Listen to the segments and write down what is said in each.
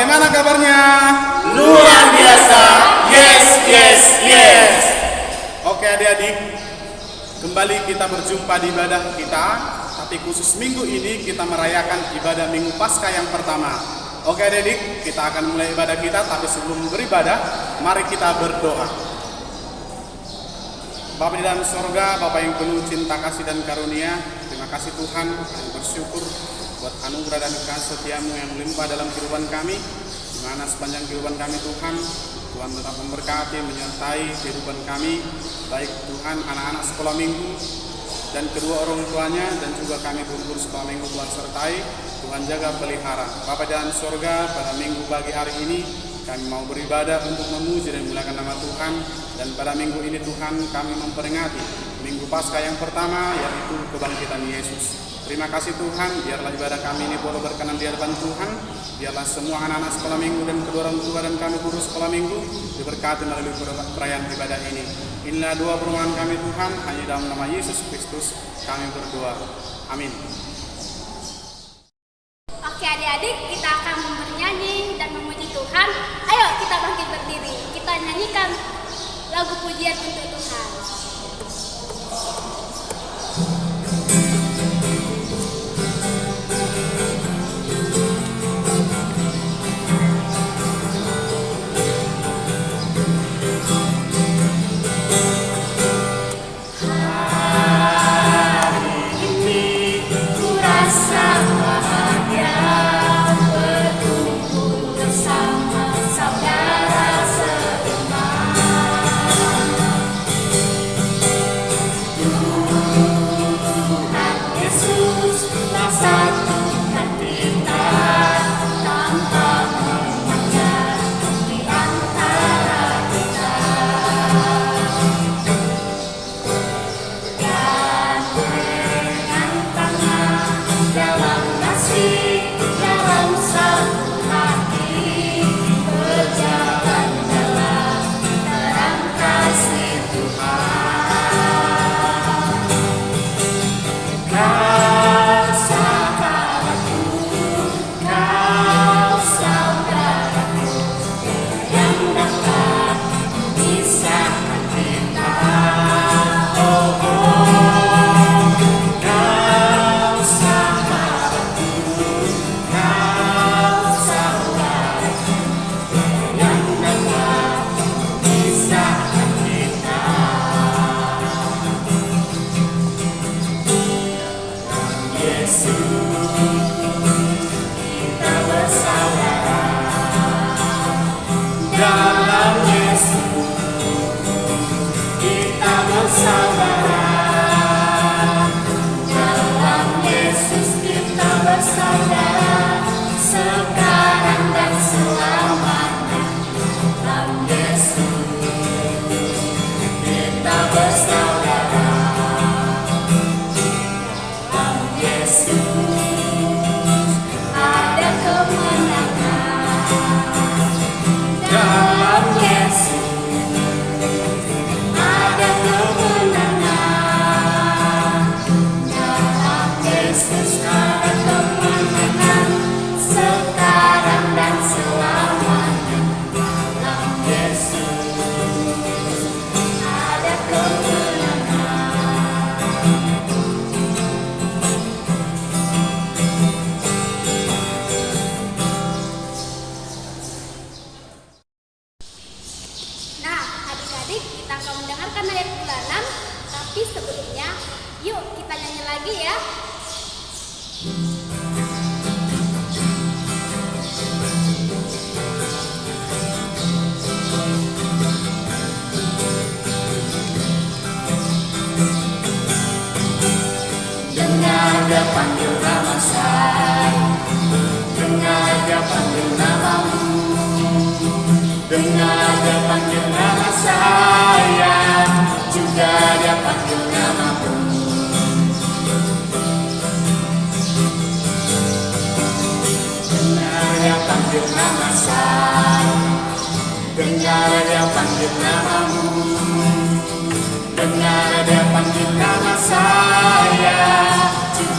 bagaimana kabarnya? Luar biasa. Yes, yes, yes. Oke adik-adik, kembali kita berjumpa di ibadah kita. Tapi khusus minggu ini kita merayakan ibadah Minggu Paskah yang pertama. Oke adik-adik, kita akan mulai ibadah kita. Tapi sebelum beribadah, mari kita berdoa. Bapa di dalam sorga, Bapa yang penuh cinta kasih dan karunia, terima kasih Tuhan, kami bersyukur buat anugerah dan kasih setiamu yang melimpah dalam kehidupan kami, di mana sepanjang kehidupan kami Tuhan tetap memberkati, menyertai kehidupan kami, baik Tuhan anak-anak sekolah minggu dan kedua orang tuanya, dan juga kami guru-guru sekolah minggu Tuhan sertai, Tuhan jaga pelihara. Bapa di dalam sorga, pada minggu pagi hari ini kami mau beribadah untuk memuji dan memuliakan nama Tuhan. Dan pada minggu ini Tuhan kami memperingati Minggu Paskah yang pertama, yaitu kebangkitan Yesus. Terima kasih Tuhan, biarlah ibadah kami ini boleh berkenan di hadapan Tuhan. Biarlah semua anak-anak sekolah minggu dan kedua orang tua dan kami guru sekolah minggu diberkati melalui perayaan ibadah ini. Inilah doa permohonan kami Tuhan, hanya dalam nama Yesus Kristus kami berdoa. Amin. Oke adik-adik, kita akan bernyanyi dan memuji Tuhan. Ayo kita bangkit berdiri, kita nyanyikan lagu pujian untuk Tuhan.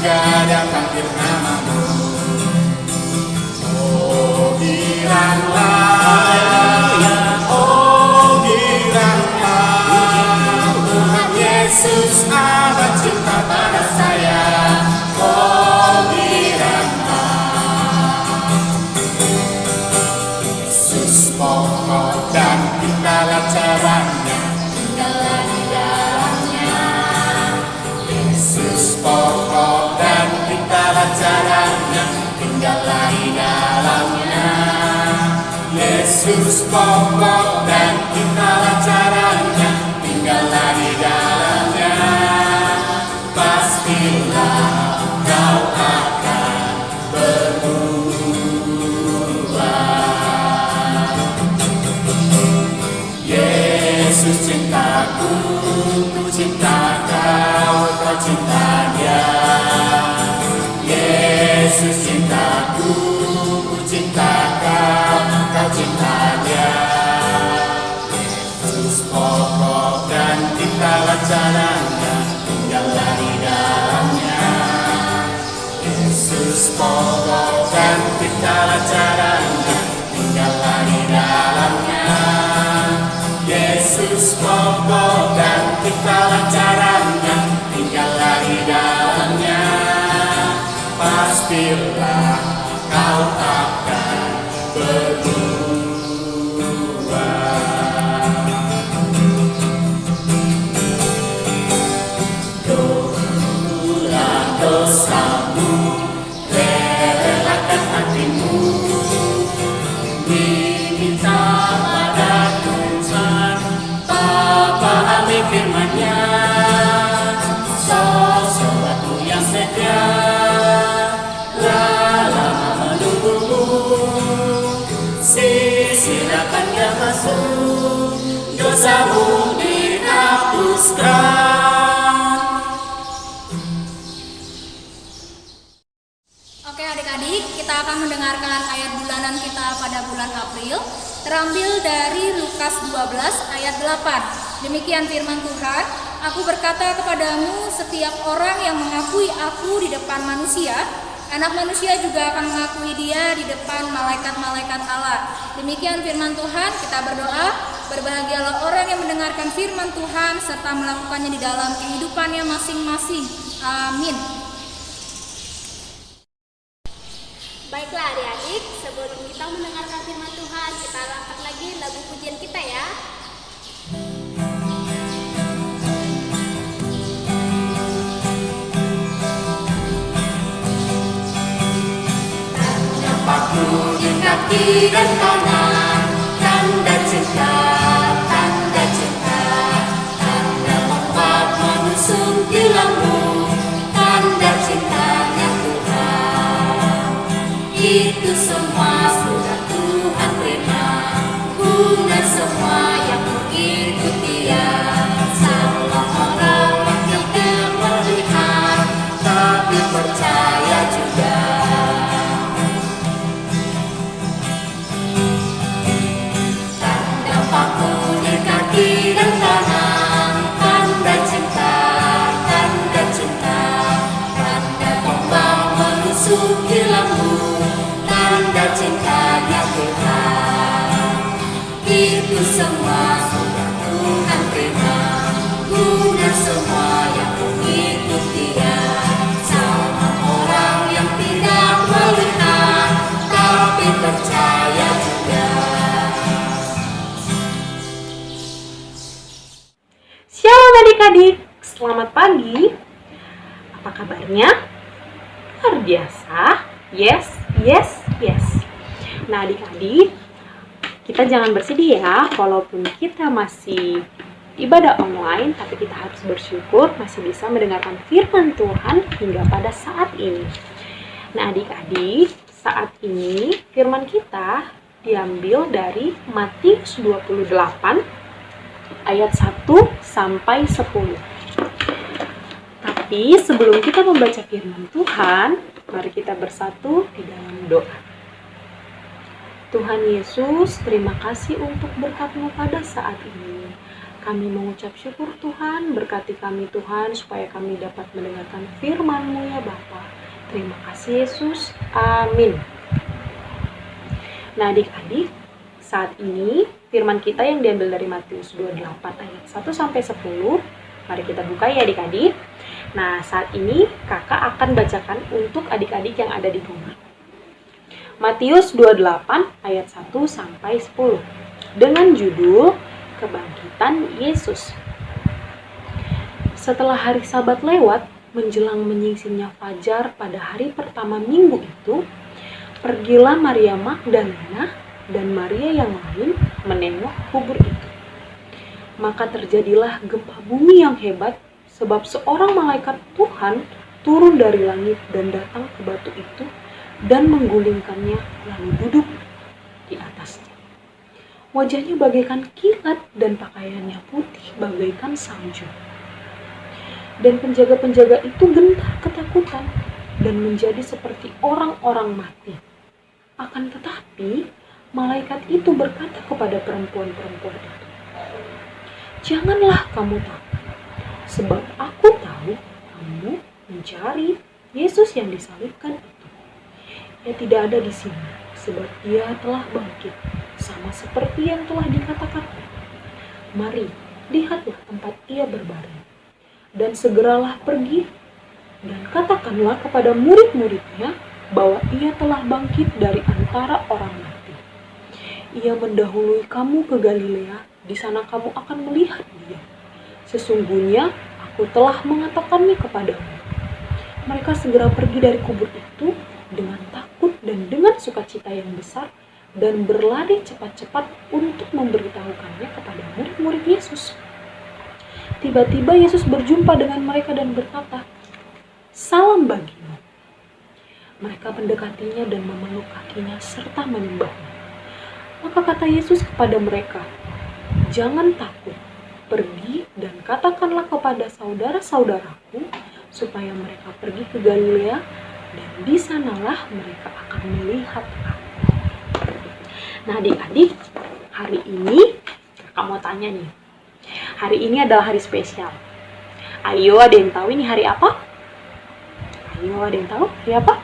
Juga dia panggil namamu. Oh, bila caranya, tinggallah di dalamnya. Yesus pokok dan itulah caranya, tinggallah di dalamnya. Pastilah kau akan berubah. Yesus cintaku, ku cinta kau, kau cinta dia. Yesus cintaku, ku cinta kau, kau cinta dia. Yesus pokok dan tinggallah caranya, tinggallah di dalamnya. Yesus pokok dan tinggallah caranya, tinggallah di dalamnya. Yesus pokok dan tinggallah caranya, tinggallah di dalamnya. Pastilah kau akan berubah. Doalah dosamu, relakan hatimu, diminta pada Tuhan. Bapa ambil firman-Nya, sosok batu yang setia, lama menunggumu. Silakan dia masuk, dosamu dihapuskan. Oke adik-adik, kita akan mendengarkan ayat bulanan kita pada bulan April, terambil dari Lukas 12 ayat 8. Demikian firman Tuhan, aku berkata kepadamu, setiap orang yang mengakui aku di depan manusia, Anak manusia juga akan mengakui dia di depan malaikat-malaikat Allah. Demikian firman Tuhan, kita berdoa. Berbahagialah orang yang mendengarkan firman Tuhan serta melakukannya di dalam kehidupannya masing-masing. Amin. Baiklah adik-adik, sebelum kita mendengarkan firman Tuhan, kita angkat lagi lagu pujian kita ya. Paku di kaki dan tangan, tanda cinta, tanda cinta, tanda membuat menusuk di lambung, tanda cintanya Tuhan. Itu semua sudah Tuhan terima, guna semua yang mengikuti Dia. Sama orang yang tidak melihat, tapi percaya juga. Dan tangan, tanda cinta, tanda cinta, tanda tombak menusuk di lambung, tanda cintanya Tuhan. Itu semua sudah Tuhan terima, guna semua yang mengikuti Dia. Sama orang yang tidak melihat, tapi percaya juga. Shalom adik-adik, selamat pagi. Apa kabarnya? Luar biasa. Yes. Nah adik-adik, kita jangan bersedih ya, walaupun kita masih ibadah online, tapi kita harus bersyukur masih bisa mendengarkan firman Tuhan hingga pada saat ini. Nah adik-adik, saat ini firman kita diambil dari Matius 28 ayat 1 sampai 10. Tapi sebelum kita membaca firman Tuhan, mari kita bersatu di dalam doa. Tuhan Yesus, terima kasih untuk berkat-Mu pada saat ini. Kami mengucap syukur Tuhan, berkati kami Tuhan, supaya kami dapat mendengarkan firman-Mu ya Bapa. Terima kasih Yesus, amin. Nah adik-adik, saat ini firman kita yang diambil dari Matius 28 ayat 1 sampai 10. Mari kita buka ya adik-adik. Nah, saat ini kakak akan bacakan untuk adik-adik yang ada di rumah. Matius 28 ayat 1 sampai 10 dengan judul Kebangkitan Yesus. Setelah hari Sabat lewat, menjelang menyingsingnya fajar pada hari pertama minggu itu, pergilah Maria Magdalena dan Maria yang lain menengok kubur itu. Maka terjadilah gempa bumi yang hebat, sebab seorang malaikat Tuhan turun dari langit dan datang ke batu itu dan menggulingkannya lalu duduk di atasnya. Wajahnya bagaikan kilat dan pakaiannya putih bagaikan salju. Dan penjaga-penjaga itu gentar ketakutan dan menjadi seperti orang-orang mati. Akan tetapi, malaikat itu berkata kepada perempuan-perempuan itu, "Janganlah kamu takut, sebab aku tahu kamu mencari Yesus yang disalibkan itu. Ia tidak ada di sini, sebab ia telah bangkit, sama seperti yang telah dikatakannya. Mari, lihatlah tempat ia berbaring. Dan segeralah pergi dan katakanlah kepada murid-muridnya bahwa ia telah bangkit dari antara orang mati. Ia mendahului kamu ke Galilea, di sana kamu akan melihat dia. Sesungguhnya aku telah mengatakannya kepadamu." Mereka segera pergi dari kubur itu dengan takut dan dengan sukacita yang besar dan berlari cepat-cepat untuk memberitahukannya kepada murid-murid Yesus. Tiba-tiba Yesus berjumpa dengan mereka dan berkata, "Salam bagimu." Mereka mendekatinya dan memeluk kakinya serta menyembahnya. Maka kata Yesus kepada mereka, "Jangan takut, pergi dan katakanlah kepada saudara-saudaraku supaya mereka pergi ke Galilea, dan di sanalah mereka akan melihat aku." Nah adik-adik, hari ini kakak mau tanya nih. Hari ini adalah hari spesial. Ayo, ada yang tahu ini hari apa? Ayo, ada yang tahu hari apa?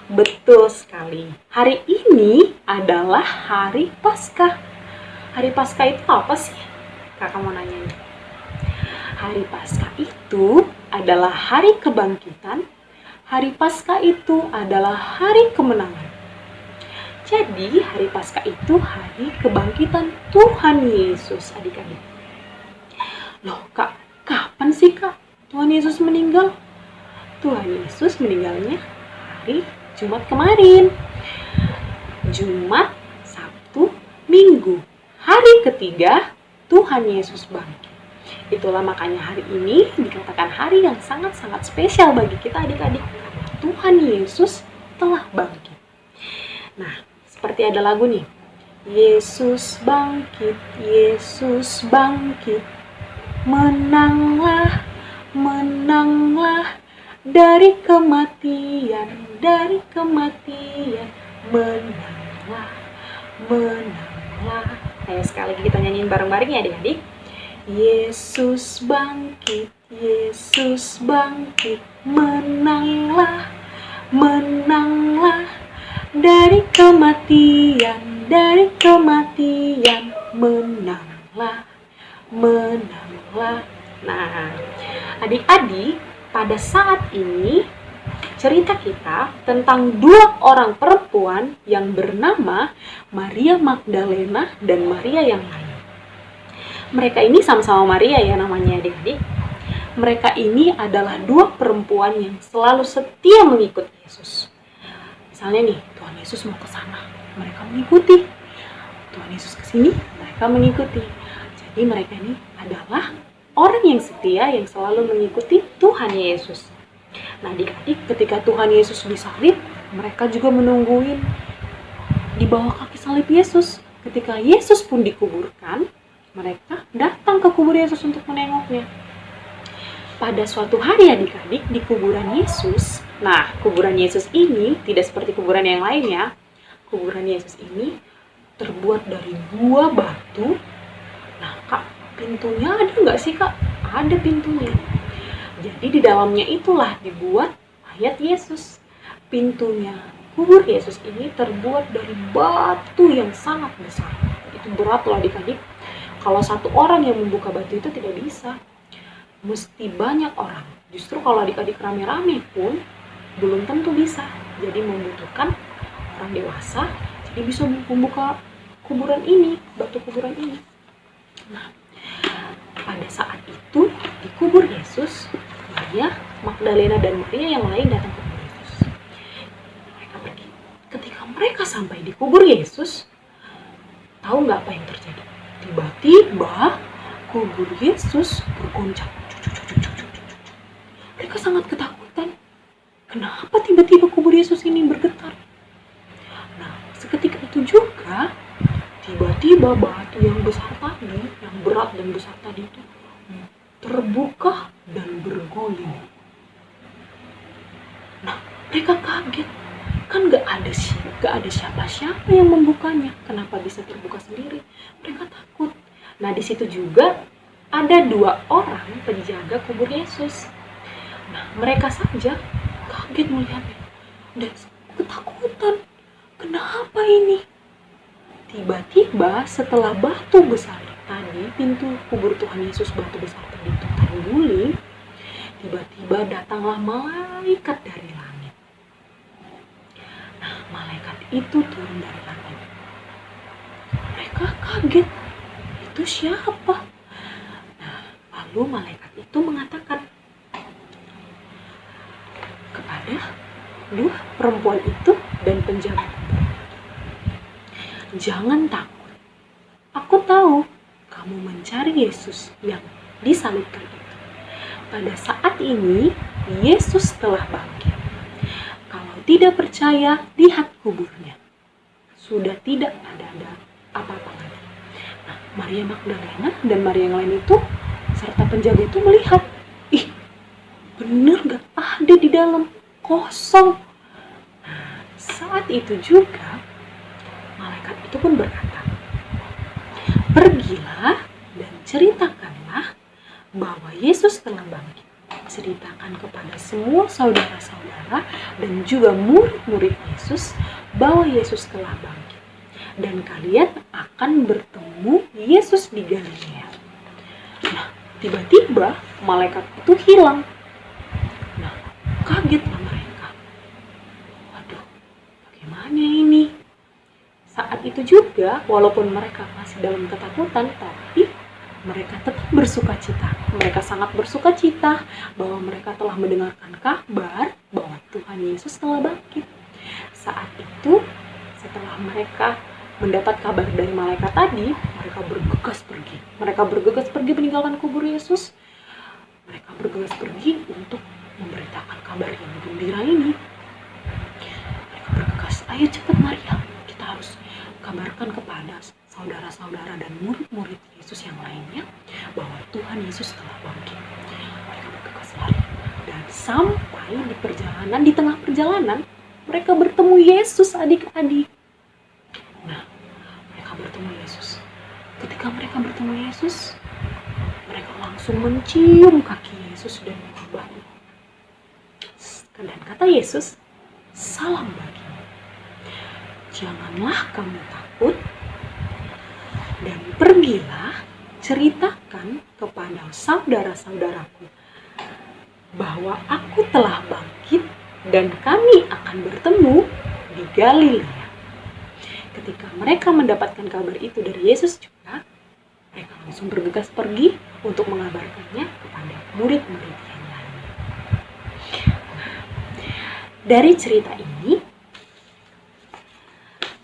Betul sekali. Hari ini adalah hari Paskah. Hari Paskah itu apa sih? Kakak mau nanya nih. Hari Paskah itu adalah hari kebangkitan. Hari Paskah itu adalah hari kemenangan. Jadi hari Paskah itu hari kebangkitan Tuhan Yesus, adik-adik. Loh kak, kapan sih kak Tuhan Yesus meninggal? Tuhan Yesus meninggalnya hari Jumat kemarin. Jumat, Sabtu, Minggu. Hari ketiga Tuhan Yesus bangkit. Itulah makanya hari ini dikatakan hari yang sangat-sangat spesial bagi kita adik-adik. Karena Tuhan Yesus telah bangkit. Nah, seperti ada lagu nih. Yesus bangkit, Yesus bangkit. Menanglah, menanglah dari kematian, dari kematian. Menanglah, menanglah. Ayo sekali lagi kita nyanyiin bareng-bareng ya adik-adik. Yesus bangkit, Yesus bangkit. Menanglah, menanglah dari kematian, dari kematian. Menanglah, menanglah. Nah, adik-adik, pada saat ini cerita kita tentang dua orang perempuan yang bernama Maria Magdalena dan Maria yang lain. Mereka ini sama-sama Maria ya namanya adik-adik. Mereka ini adalah dua perempuan yang selalu setia mengikuti Yesus. Misalnya nih, Tuhan Yesus mau ke sana, mereka mengikuti. Tuhan Yesus ke sini, mereka mengikuti. Jadi mereka ini adalah orang yang setia yang selalu mengikuti Tuhan Yesus. Nah adik-adik, ketika Tuhan Yesus disalib, mereka juga menungguin di bawah kaki salib Yesus. Ketika Yesus pun dikuburkan, mereka datang ke kubur Yesus untuk menengoknya. Pada suatu hari adik-adik di kuburan Yesus, nah kuburan Yesus ini tidak seperti kuburan yang lain ya. Kuburan Yesus ini terbuat dari dua batu. Nah kak, pintunya ada nggak sih kak? Ada pintunya. Jadi di dalamnya itulah dibuat mayat Yesus. Pintunya kubur Yesus ini terbuat dari batu yang sangat besar. Itu berat loh adik-adik. Kalau satu orang yang membuka batu itu tidak bisa. Mesti banyak orang. Justru kalau adik-adik rame-rame pun belum tentu bisa. Jadi membutuhkan orang dewasa. Jadi bisa membuka kuburan ini, batu kuburan ini. Nah, pada saat itu di kubur Yesus, Maria Magdalena dan Maria yang lain datang ke kubur Yesus. Mereka pergi. Ketika mereka sampai di kubur Yesus, tahu nggak apa yang terjadi? Tiba-tiba kubur Yesus bergoncang. Mereka sangat ketakutan. Kenapa tiba-tiba kubur Yesus ini bergetar? Nah, seketika itu juga tiba-tiba batu yang besar tadi, yang berat dan besar tadi itu terbuka dan berguling. Nah, mereka kaget. Kan gak ada siapa-siapa yang membukanya. Kenapa bisa terbuka sendiri? Mereka takut. Nah, di situ juga ada 2 orang penjaga kubur Yesus. Nah, mereka saja kaget melihatnya dan ketakutan. Kenapa ini? Tiba-tiba setelah batu besar tadi, pintu kubur Tuhan Yesus batu besar tadi itu terguling, tiba-tiba datanglah malaikat dari langit. Nah, malaikat itu turun dari langit. Mereka kaget. Itu siapa? Nah, lalu malaikat itu mengatakan kepada 2 perempuan itu dan penjaga kubur, jangan takut. Aku tahu kamu mencari Yesus yang disalibkan itu. Pada saat ini Yesus telah bangkit. Kalau tidak percaya, lihat kuburnya. Sudah tidak ada apa-apa lagi. Nah, Maria Magdalena dan Maria yang lain itu serta penjaga itu melihat, ih, bener gak ada di dalam, kosong. Nah, saat itu juga malaikat itu pun berkata, pergilah dan ceritakanlah bahwa Yesus telah bangkit. Ceritakan kepada semua saudara-saudara dan juga murid-murid Yesus bahwa Yesus telah bangkit. Dan kalian akan bertemu Yesus di Galilea. Nah, tiba-tiba malaikat itu hilang. Nah, kagetlah mereka. Waduh, bagaimana ini? Saat itu juga, walaupun mereka masih dalam ketakutan, tapi mereka tetap bersukacita. Mereka sangat bersukacita bahwa mereka telah mendengarkan kabar bahwa Tuhan Yesus telah bangkit. Saat itu, setelah mereka mendapat kabar dari malaikat tadi, mereka bergegas pergi. Mereka bergegas pergi meninggalkan kubur Yesus. Mereka bergegas pergi untuk memberitakan kabar yang gembira ini. Mereka bergegas, ayo cepat Maria, kita harus kabarkan kepada saudara-saudara dan murid-murid Yesus yang lainnya bahwa Tuhan Yesus telah bangkit. Mereka bergegas lari dan sampai di tengah perjalanan mereka bertemu Yesus, adik-adik. Nah, mereka bertemu Yesus. Ketika mereka bertemu Yesus, mereka langsung mencium kaki Yesus dan mengubahnya. Dan kata Yesus, salam bagimu. Janganlah kamu takut, dan pergilah ceritakan kepada saudara-saudaraku bahwa aku telah bangkit dan kami akan bertemu di Galilea. Ketika mereka mendapatkan kabar itu dari Yesus juga, mereka langsung bergegas pergi untuk mengabarkannya kepada murid-murid yang lain. Dari cerita ini,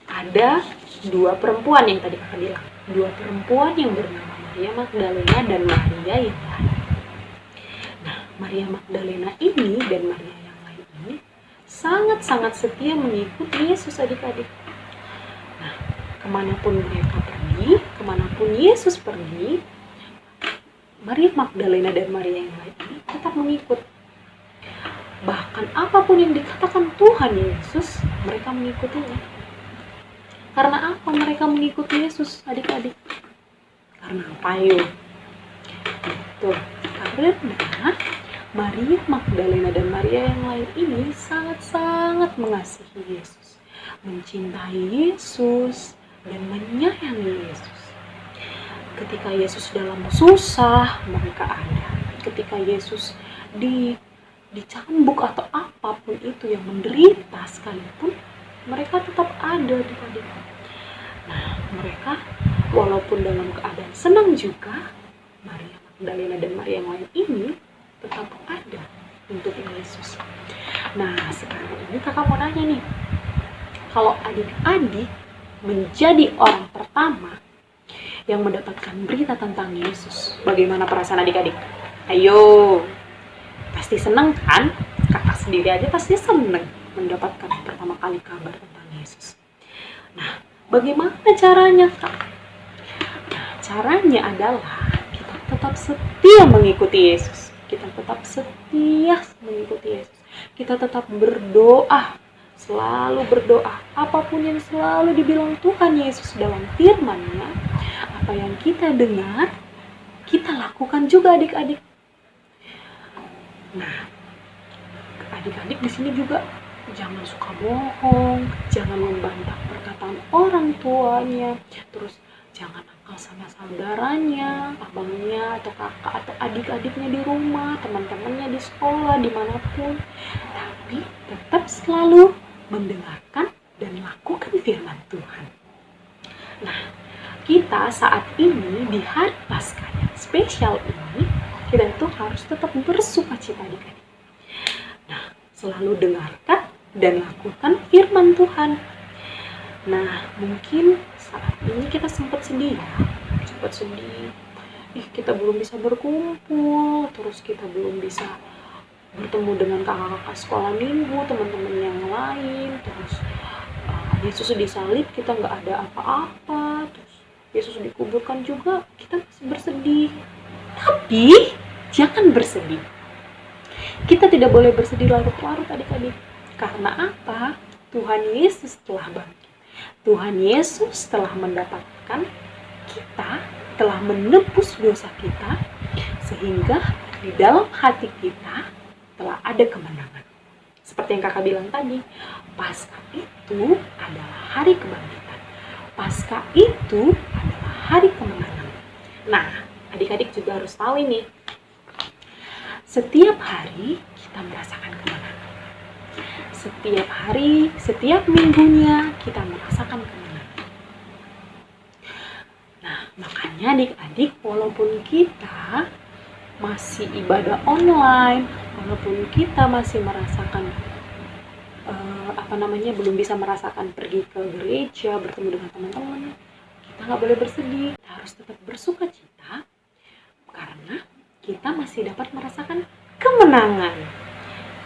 ada 2 perempuan yang tadi kakak bilang. 2 perempuan yang bernama Maria Magdalena dan Maria yang lain. Nah, Maria Magdalena ini dan Maria yang lain ini sangat-sangat setia mengikuti Yesus, adik-adik. Nah, kemanapun mereka pergi, kemanapun Yesus pergi, Maria Magdalena dan Maria yang lain ini tetap mengikut. Bahkan apapun yang dikatakan Tuhan Yesus, mereka mengikutinya. Karena apa mereka mengikuti Yesus, adik-adik? Karena apa yuk? Betul, karena Maria Magdalena dan Maria yang lain ini sangat-sangat mengasihi Yesus, mencintai Yesus, dan menyayangi Yesus. Ketika Yesus dalam susah, mereka ada. Ketika Yesus dicambuk atau apapun itu yang menderita sekalipun, mereka tetap ada di tadi. Nah, mereka walaupun dalam keadaan senang juga, Maria Magdalena dan Maria yang lain ini tetap ada untuk Yesus. Nah, sekarang ini kakak mau nanya nih, kalau adik-adik menjadi orang pertama yang mendapatkan berita tentang Yesus, bagaimana perasaan adik-adik? Ayo, pasti seneng kan? Kakak sendiri aja pasti seneng mendapatkan pertama kali kabar tentang Yesus. Nah, bagaimana caranya, Kak? Nah, caranya adalah kita tetap setia mengikuti Yesus. Kita tetap setia mengikuti Yesus. Kita tetap berdoa, selalu berdoa. Apapun yang selalu dibilang Tuhan Yesus dalam firman-Nya, apa yang kita dengar, kita lakukan juga adik-adik. Nah, adik-adik di sini juga jangan suka bohong, jangan membantah perkataan orang tuanya, terus jangan nakal sama saudaranya, abangnya, atau kakak, atau adik-adiknya di rumah, teman-temannya di sekolah, dimanapun. Tapi tetap selalu mendengarkan dan lakukan firman Tuhan. Nah, kita saat ini di hari Paskah yang spesial ini, kita tuh harus tetap bersukacita adik-adik. Nah, selalu dengarkan dan lakukan firman Tuhan. Nah, mungkin saat ini kita sempat sedih. Kita belum bisa berkumpul, terus kita belum bisa bertemu dengan kakak-kakak sekolah minggu, teman-teman yang lain, terus Yesus disalib, kita nggak ada apa-apa, terus Yesus dikuburkan juga, kita masih bersedih. Tapi jangan bersedih. Kita tidak boleh bersedih larut-larut adik-adik. Karena apa? Tuhan Yesus telah bangkit. Tuhan Yesus telah mendapatkan kita, telah menebus dosa kita, sehingga di dalam hati kita telah ada kemenangan. Seperti yang kakak bilang tadi, Paskah itu adalah hari kebangkitan. Paskah itu adalah hari kemenangan. Nah, adik-adik juga harus tahu ini. Setiap hari kita merasakan kemenangan. Setiap hari, setiap minggunya kita merasakan kemenangan. Nah, makanya adik-adik, walaupun kita masih ibadah online, walaupun kita masih merasakan belum bisa merasakan pergi ke gereja, bertemu dengan teman-teman, kita nggak boleh bersedih. Kita harus tetap bersukacita karena kita masih dapat merasakan kemenangan.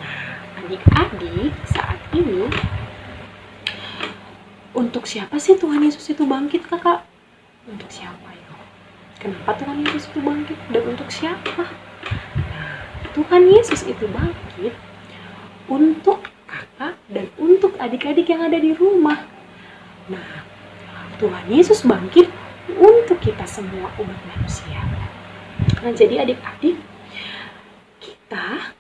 Nah, adik-adik, saat ini untuk siapa sih Tuhan Yesus itu bangkit, kakak? Untuk siapa ya? Kenapa Tuhan Yesus itu bangkit dan untuk siapa? Nah, Tuhan Yesus itu bangkit untuk kakak dan untuk adik-adik yang ada di rumah. Nah, Tuhan Yesus bangkit untuk kita semua umat manusia. Nah, jadi adik-adik, kita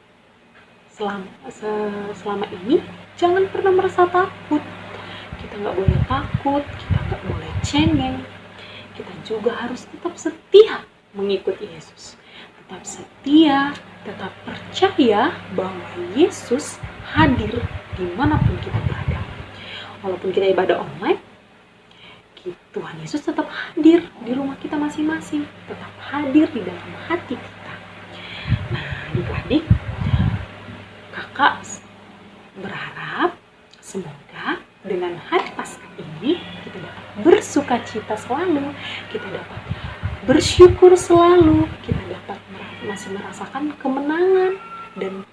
selama ini jangan pernah merasa takut. Kita nggak boleh takut, kita nggak boleh cengeng. Kita juga harus tetap setia mengikuti Yesus. Tetap setia, tetap percaya bahwa Yesus hadir dimanapun kita berada. Walaupun kita ibadah online, Tuhan Yesus tetap hadir di rumah kita masing-masing, tetap hadir di dalam hati kita. Nah, adik-adik, kakak berharap semoga dengan hari Paskah ini kita dapat bersukacita selalu, kita dapat bersyukur selalu, kita dapat masih merasakan kemenangan dan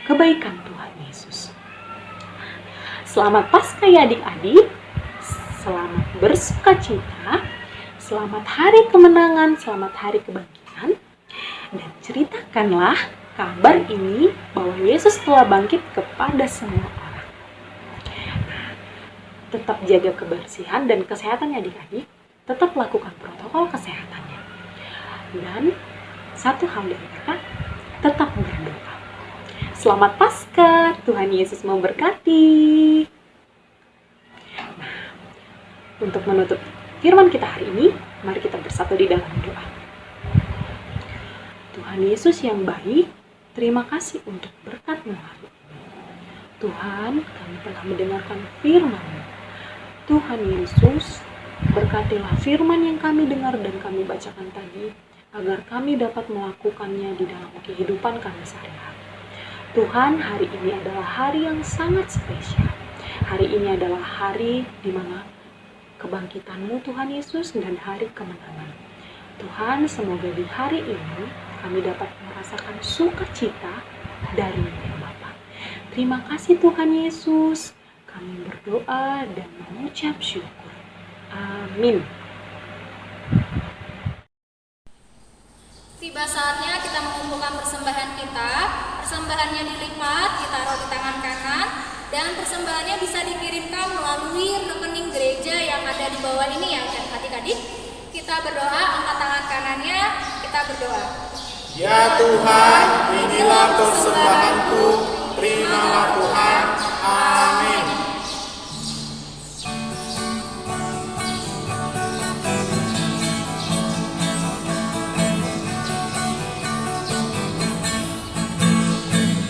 kebaikan Tuhan Yesus. Selamat Paskah ya adik-adik, selamat bersukacita, selamat hari kemenangan, selamat hari kebangkitan, dan ceritakanlah kabar ini bahwa Yesus telah bangkit kepada semua orang. Nah, tetap jaga kebersihan dan kesehatan ya adik-adik, tetap lakukan protokol kesehatannya. Dan satu hal dari kakak, tetap berdoa. Selamat Paskah, Tuhan Yesus memberkati. Nah, untuk menutup firman kita hari ini, mari kita bersatu di dalam doa. Tuhan Yesus yang baik, terima kasih untuk berkat-Mu hari ini. Tuhan, kami telah mendengarkan firman-Mu. Tuhan Yesus, berkatilah firman yang kami dengar dan kami bacakan tadi, agar kami dapat melakukannya di dalam kehidupan kami sehari-hari. Tuhan, hari ini adalah hari yang sangat spesial. Hari ini adalah hari di mana kebangkitan-Mu Tuhan Yesus dan hari kemenangan. Tuhan, semoga di hari ini kami dapat merasakan sukacita dari-Mu ya Bapa. Terima kasih Tuhan Yesus. Kami berdoa dan mengucap syukur. Amin. Tiba saatnya kita mengumpulkan persembahan kita. Persembahannya dilipat, ditaruh di tangan kanan, dan persembahannya bisa dikirimkan melalui rekening gereja yang ada di bawah ini ya adik-adik. Kita berdoa, angkat tangan kanannya, kita berdoa. Ya Tuhan, inilah persembahanku, terimalah Tuhan. Amin.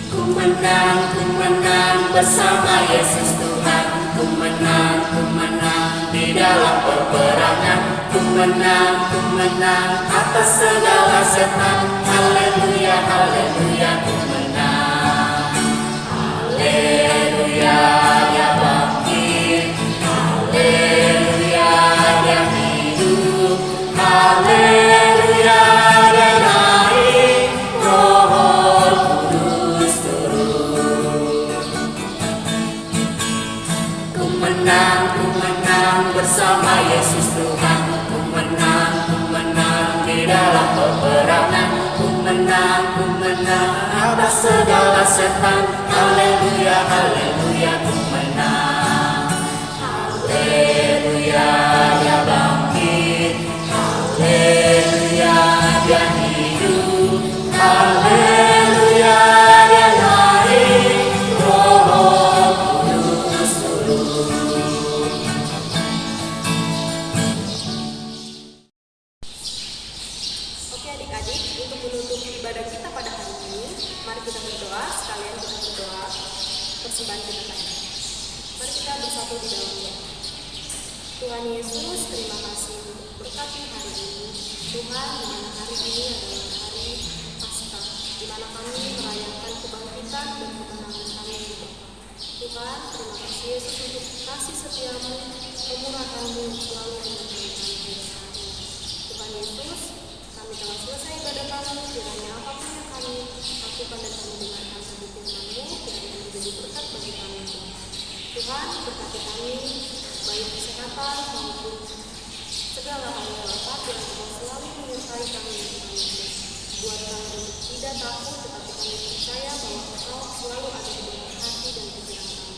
Ku menang bersama Yesus Tuhan. Ku menang di dalam peperangan. Ku menang atas segala setan. Haleluya, haleluya, ku menang. Haleluya, dia bangkit. Haleluya, dia hidup. Haleluya, dia naik. Roh Kudus turun. Ku menang bersama Yesus Tuhan. Ku menang di dalam peperangan. Ku menang atas segala setan. Haleluya, haleluya, ku menang. Haleluya, dia bangkit. Haleluya, dia hidup. Haleluya, dia naik. Roh Kudus turun. Oke adik-adik, untuk menutup ibadah kita pada hari ini, mari kita berdoa, sekalian kita berdoa persembahan kita tadi. Mari kita bersatu di dalam doa. Tuhan Yesus, terima kasih untuk berkati hari ini. Tuhan, di mana hari ini adalah hari Paskah, di mana kami merayakan kebangkitan dan kemenangan kami di Bapa. Tuhan, terima kasih Yesus untuk kasih setiamu, kemurahan-Mu selalu menyertai kami pada saat ini. Tuhan Yesus, kami telah selesai ibadah kami, kiranya apapun yang kami lakukan dan kami dengarkan dari firman-Mu, kiranya menjadi berkat bagi kami Tuhan. Tuhan, berkati kami, baik kesehatan maupun segala hal yang Bapa, kiranya Kau selalu menyertai kami Tuhan Yesus. Buat kami untuk tidak takut, tetapi kami percaya bahwa Engkau selalu ada di dalam hati dan pikiran kami.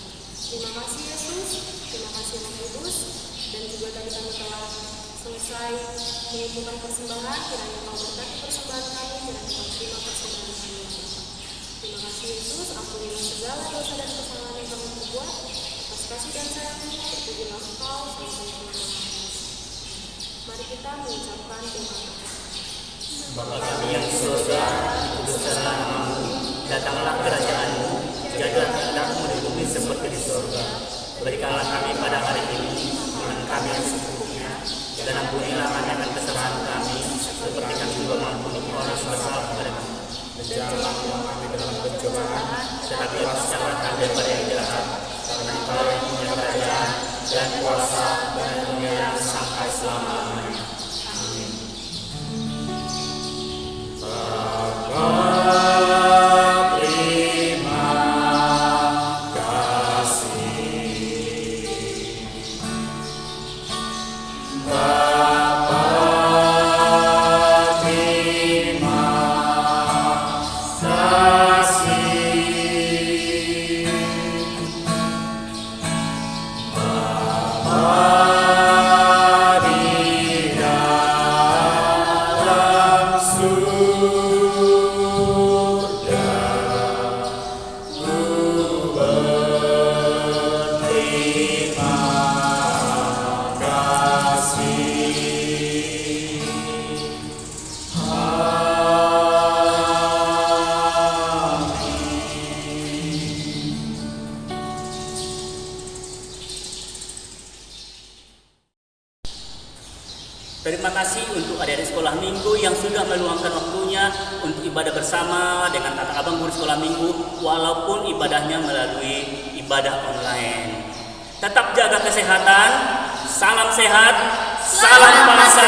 Terima kasih Yesus, terima kasih Roh Kudus, dan juga tadi kami telah selesai mengumpulkan persembahan, kiranya Kau berkati persembahan kami, kiranya Kau terima persembahan kami ya Bapa. Terima kasih Yesus, ampunilah segala dosa dan kesalahan yang kami perbuat, atas kasih dan sayang-Mu, terpujilah Engkau sampai selama-lamanya. Mari kita mengucapkan doa. Bapa kami yang di surga, dikuduskanlah nama-Mu, datanglah kerajaan-Mu, jadilah kehendak-Mu di bumi seperti di surga. Berikanlah kami pada hari ini makanan kami yang secukupnya, dan ampunilah kami akan kesalahan kami, seperti kami juga mengampuni orang yang bersalah kepada kami. Dan janganlah membawa kami ke dalam pencobaan, Tetapi lepaskanlah kami daripada yang jahat, karena Engkau yang punya kerajaan dan kuasa dan kemuliaan sampai selama-lamanya. Amin. Terima kasih untuk adik-adik sekolah minggu yang sudah meluangkan waktunya untuk ibadah bersama dengan kakak abang guru sekolah minggu, walaupun ibadahnya melalui ibadah online. Tetap jaga kesehatan, salam sehat, salam bangsa.